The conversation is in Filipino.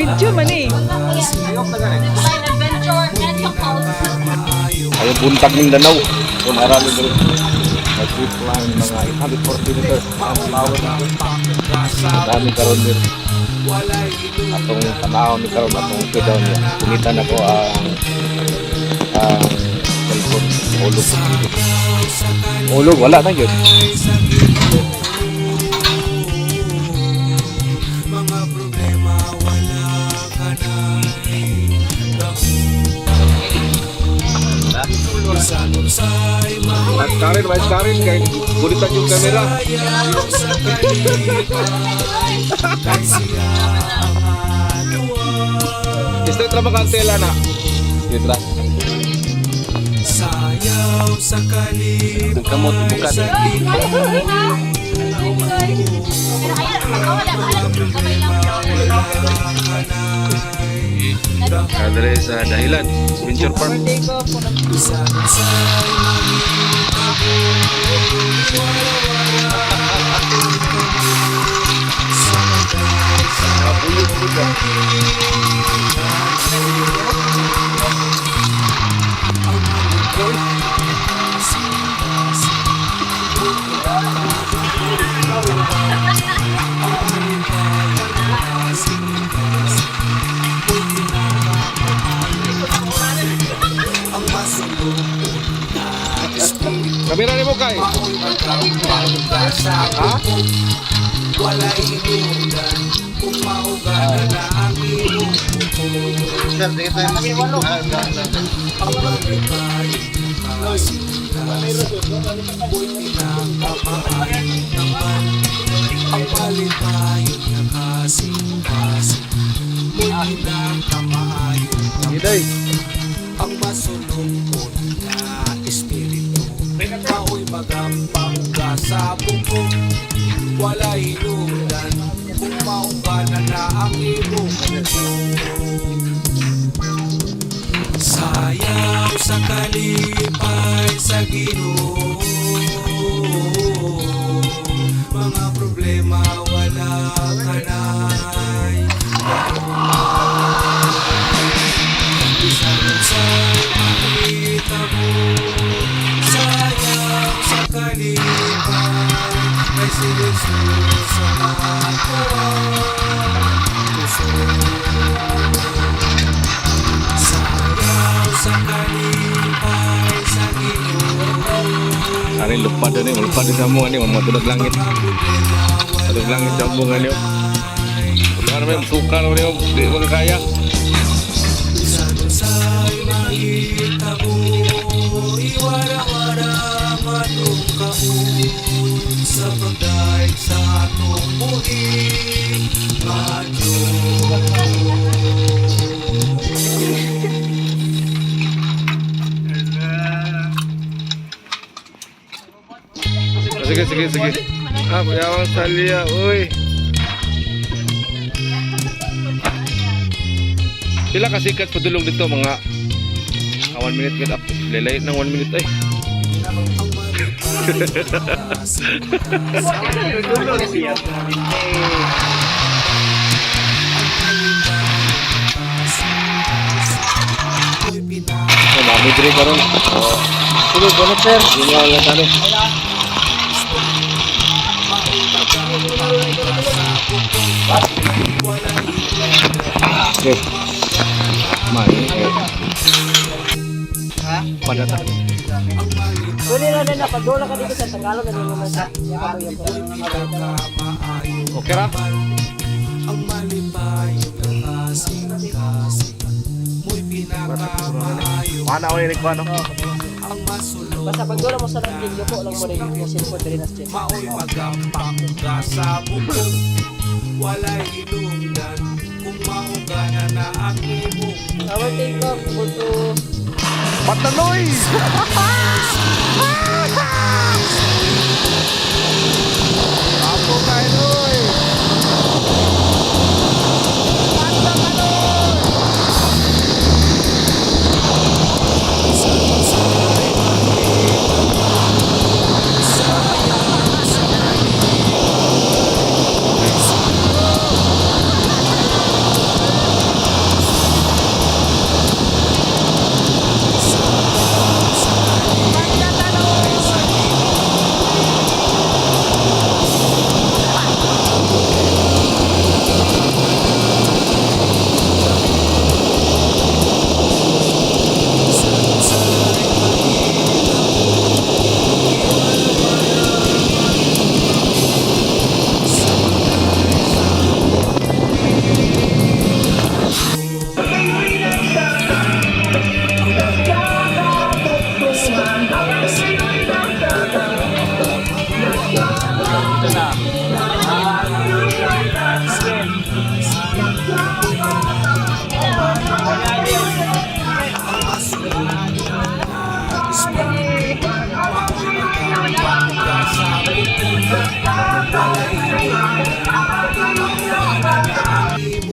Video man eh. Ayun, buntag ng Danau. Kung marami ko rin. Mag-trip line, mga 840 meters. Ang power na. Dami karon din. Atong tanaw ni karon atong kidaw niya. Kumitan ako ang cellphone. Ulog. Ulog, wala na yun. Mas Karin, kayak gulitan yung kamera. Istri terima kasih Lana. Istri. Kamu bukan. Dari sa dahilan Venture Park. Kamera ni mo kay. Ha? Iday. Ang masulungkot na espiritu, ako'y magampangga sa bukong, wala hinundan kung maungkanan na ang iyong puso. Sayang sa kalipay sa Ginoo, mga problema wala ka na'y sa'y makita mo. Sayang sa kalipay ay sinusunod sa mga puso. Sayang sa kalipay sa Ginoo. Ari lupa din eh, lupa din sa mga ni mga tulog langit. Tulog langit sa bunga niyo. Wala naman suka na niyo, di ko kaya. Sa'y makita mo, iwara-wara manong kahon sa pagdaig sa atong muling radyo. Sige. Ah, payawang salia, uy. Pila kasikat padulong dito mga 1 minute get up. Lilayit ng 1 minute ay. Mami diri karon. Sige, bonus sir. Ini wala tani. Okay. Mari. Pada tak. Kunin na din na pagdula ka dito sa Tagalog na naman sa. Okay ra? Ang malipayong kasing-kasing mo'y pinakamayo. Mana ko ni ano? Ang masulong Basta pagdula mo sa video ko lang mo rin yung cellphone rin as check. mao'y magampang sa bubong, wala'y hinungdan kung maungana na ang imong. Our take off, go to What the noise?